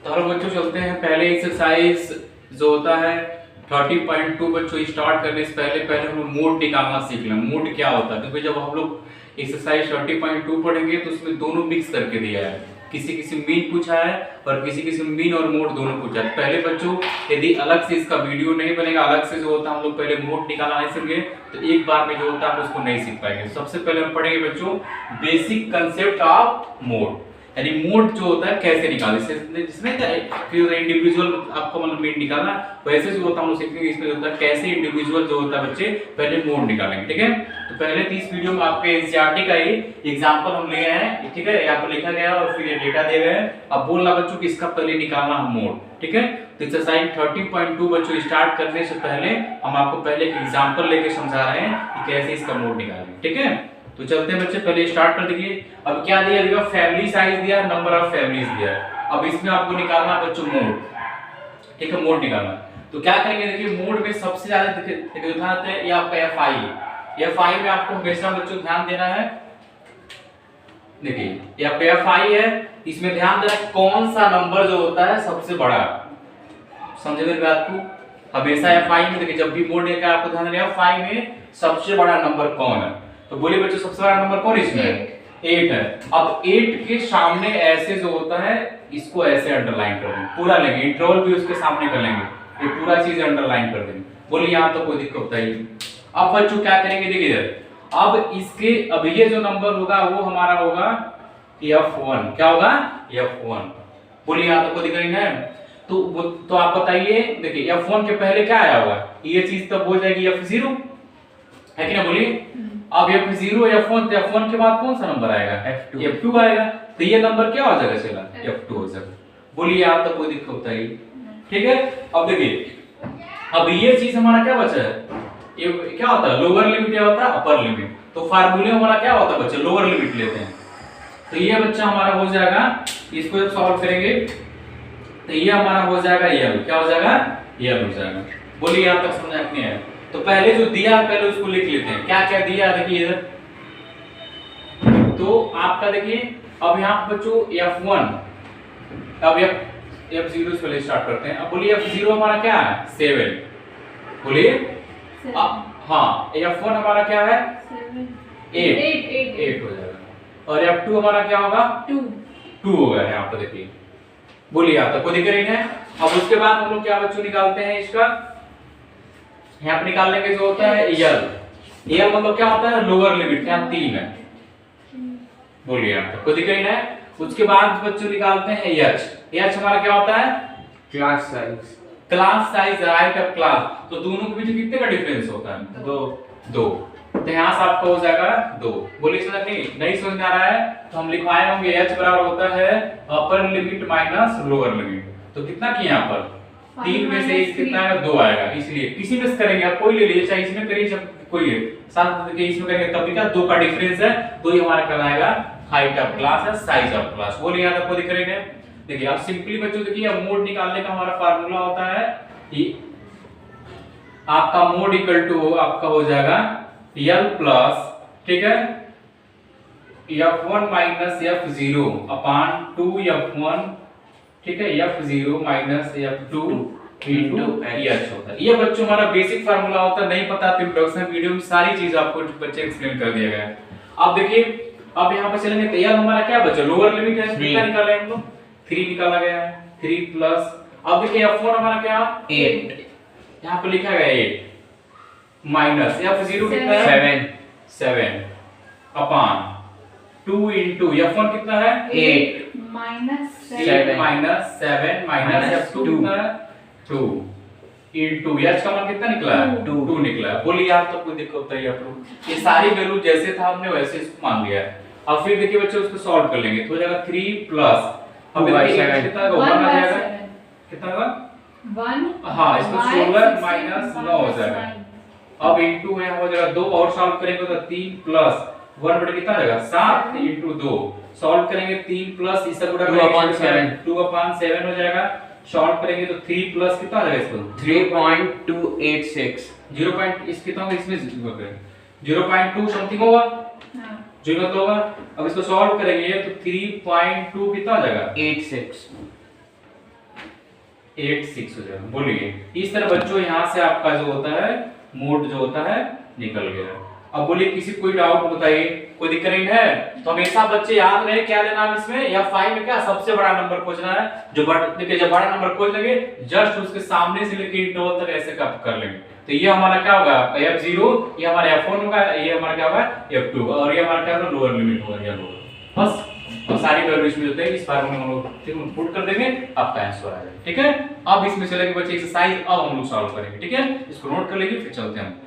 तो हम बच्चों चलते हैं पहले एक्सरसाइज जो होता है 30.2 बच्चों स्टार्ट करने से पहले हम लोग मोड निकालना सीख लें। मोड क्या होता है, क्योंकि जब हम लोग एक्सरसाइज 30.2 पढ़ेंगे तो उसमें दोनों मिक्स करके दिया है। किसी किसी मीन पूछा है और किसी किसी मीन और मोड दोनों पूछा है। पहले बच्चों यदि अलग से इसका वीडियो नहीं बनेगा, अलग से जो होता है हम लोग पहले मोड निकालना नहीं सीखेंगे तो एक बार में जो होता है आप उसको नहीं सीख पाएंगे। सबसे पहले हम पढ़ेंगे बच्चों बेसिक कंसेप्ट ऑफ मोड, यानी मोड जो होता है कैसे निकाले, जिसमें इंडिविजुअल आपको मतलब मीन निकालना, वैसे जो होता है हम लोग सीखेंगे इसमें जो होता है कैसे इंडिविजुअल जो होता है बच्चे पहले मोड निकालेंगे। ठीक है, तो पहले 30 वीडियो में आपके एनसीईआरटी का ही एग्जांपल हम लिए हैं। ठीक है, यहाँ पर लिखा गया और फिर ये डेटा दिए गए हैं। अब बोलना बच्चों कि इसका पहले निकालना हम मोड। ठीक है, तो एक्सरसाइज 30.2 बच्चों स्टार्ट करने से पहले हम आपको पहले एक एग्जांपल लेके समझा रहे हैं कि कैसे इसका मोड निकालेंगे। ठीक है, तो चलते हैं बच्चे, पहले स्टार्ट कर देखिए। अब क्या दिया गया, फैमिली साइज दिया, नंबर ऑफ फैमिलीज दिया। अब इसमें आपको निकालना है बच्चों मोड। ठीक है, मोड निकालना, तो क्या करेंगे देखिए, मोड में सबसे ज्यादा ध्यान आता है ये आपका एफआई में आपको हमेशा बच्चों ध्यान देना है। देखिए ये आपका एफआई है, इसमें ध्यान देना कौन सा नंबर जो होता है सबसे बड़ा, समझे मेरी बात को। हमेशा एफआई में देखिए जब भी मोड लेकर आपको ध्यान देना एफआई में सबसे बड़ा नंबर कौन है। तो बोलिए बच्चों सबसे बड़ा नंबर कौन इसमें है? 8 है। अब 8 के सामने ऐसे जो होता है इसको ऐसे अंडरलाइन कर देंगे, पूरा लेंगे, इंटरवल भी उसके सामने कर लेंगे, ये पूरा चीज अंडरलाइन कर देंगे। बोलिए यहाँ तो कोई दिक्कत होता है। अब बच्चों क्या करेंगे देखिए इधर, अब इसके अब ये जो नंबर होगा वो हमारा होगा F1। क्या होगा? F1। बोलिए यहाँ तो कोई दिक्कत नहीं है। तो आप बताइए, देखिए F1 के पहले क्या आया होगा, ये चीज तब हो जाएगी F0 है कि ना। बोलिए अब F0 F1, तो F1 के बाद कौन सा नंबर आएगा? F2 आएगा। तो ये नंबर क्या हो जाएगा, चला F2 हो जाएगा। बोलिए यहाँ तक कोई दिक्कत होता है? ठीक है, अब देखिए अब ये चीज हमारा क्या बचा है, ये क्या होता है लोअर लिमिट या होता है अपर लिमिट। तो फार्मूले हमारा क्या होता है बच्चे, लोअर लिमिट लेते हैं। तो ये बच्चा हमारा हो जाएगा, इसको जब सॉल्व करेंगे तो ये हमारा हो जाएगा L। क्या हो जाएगा? L हो जाएगा। बोलिए यहाँ तक समझ नहीं आया? तो पहले जो दिया है पहले उसको लिख लेते हैं, क्या क्या दिया देखिए इधर। तो आपका देखिए अब यहाँ बच्चों F1, अब F0 से पहले स्टार्ट करते हैं। अब बोलिए F0 हमारा क्या है? 7। बोलिए हाँ, F1 हमारा क्या है? 8 हो जाएगा। और F2 हमारा क्या होगा? 2 होगा यहाँ पर देखिए। बोलिए यहाँ तक कोई दिक्कत नहीं है। अब उसके बाद हम लोग क्या बच्चों निकालते हैं इसका, यहाँ पे निकालने के जो होता है L मतलब क्या होता है लोअर लिमिट, क्या 3 है। बोलिए यहाँ तक कोई दिक्कत नहीं है। उसके बाद बच्चों निकालते हैं H हमारा क्या होता है? Class size. Class size, right of class. तो दोनों के बीच कितने का डिफरेंस होता है? 2। तो यहाँ से आपका हो जाएगा 2। बोलिए समझ नहीं समझ में आ रहा है तो हम लिखवाए होंगे H बराबर होता है upper limit minus lower limit. तो कितना किया यहाँ पर 3 में से कितना है 2 आएगा, इसलिए किसी में से करेंगे आप, कोई ले लीजिए, चाहे इसमें करिए चाहे कोई है, साथ में इसमें करेंगे तब भी क्या 2 का डिफरेंस है, तो ये हमारा कहलाएगा हाइट ऑफ क्लास है, साइज ऑफ क्लास। बोलिए यहाँ तक कोई दिक्कत नहीं है। देखिए अब सिंपली बच्चों देखिए अब मोड निकालने का हमारा फार्मूला होता है कि आपका मोड इक्वल टू आपका हो जाएगा L प्लस, ठीक है, F1 माइनस F0 अपान 2F1, ठीक है, F0 minus F2 into H होता है। ये बच्चों हमारा बेसिक फार्मूला होता है। नहीं पता तो इंट्रोडक्शन वीडियो में सारी चीज आपको बच्चे एक्सप्लेन कर दिया गया है। अब देखिए अब यहाँ पे चलेंगे तो L हमारा क्या बचा, लोअर लिमिट है, कितना निकाला है हम लोग? 3 निकाला गया है, 3 प्लस, अब देखिए F1 हमारा क्या 8, यहाँ पे लिखा गया 8 माइनस F0 कितना है 7 अपान 2 इनटू F1 कितना है 8 माइनस 7 माइनस F2 कितना है 2 इनटू H का मान कितना निकला है 2 निकला है। बोलिए आप तो कोई दिक्कत होता है आप ये सारी वैल्यू जैसे था हमने वैसे इसको मान लिया है। अब फिर देखिए बच्चों उसको सॉल्व कर लेंगे तो हो जाएगा 3 प्लस अब कितना होगा 1 आ जाएगा, कितना होगा 1, हां इसको 16 माइनस 9 हो जाएगा। अब इनटू है हो जाएगा 2 और सॉल्व करेंगे तो 3 प्लस 1 बटे कितना आ जाएगा 7 इनटू 2 सॉल्व करेंगे 3 प्लस इसका गुणा 2/7 हो जाएगा। सॉल्व करेंगे तो 3 प्लस कितना आ जाएगा इसको 3.286 0 पॉइंट इस कितना होगा इसमें 0.2 समथिंग होगा हां 0 तो होगा। अब इसको सॉल्व करेंगे तो 3.2 कितना आ जाएगा 86 86 हो जाएगा। बोलिए इस तरह बच्चों यहाँ से आपका जो होता है मोड जो होता है निकल गया। अब बोलिए किसी कोई डाउट बताइए, कोई दिक्कत नहीं है? तो हमेशा बच्चे याद रहे क्या लेना है इसमें, या फाइव में क्या सबसे बड़ा नंबर खोजना है। जो देखिए जब बड़ा नंबर खोज लेंगे जस्ट उसके सामने से लेके इंटरवल तक ऐसे कब कर लेंगे। तो ये हमारा क्या होगा F0, ये हमारा F1 होगा, ये हमारा क्या होगा F2 होगा, और ये हमारा क्या होगा लोअर लिमिट होगा या लोअर। बस और सारी वैल्यू इसमें होते हैं, इस फार्मूले में हम लोग पुट कर देंगे, आपका आंसर आ जाएगा। ठीक है, अब इसमें चलेंगे बच्चे एक्सरसाइज, अब हम लोग सॉल्व करेंगे। ठीक है, इसको नोट कर लीजिए फिर चलते हैं हम।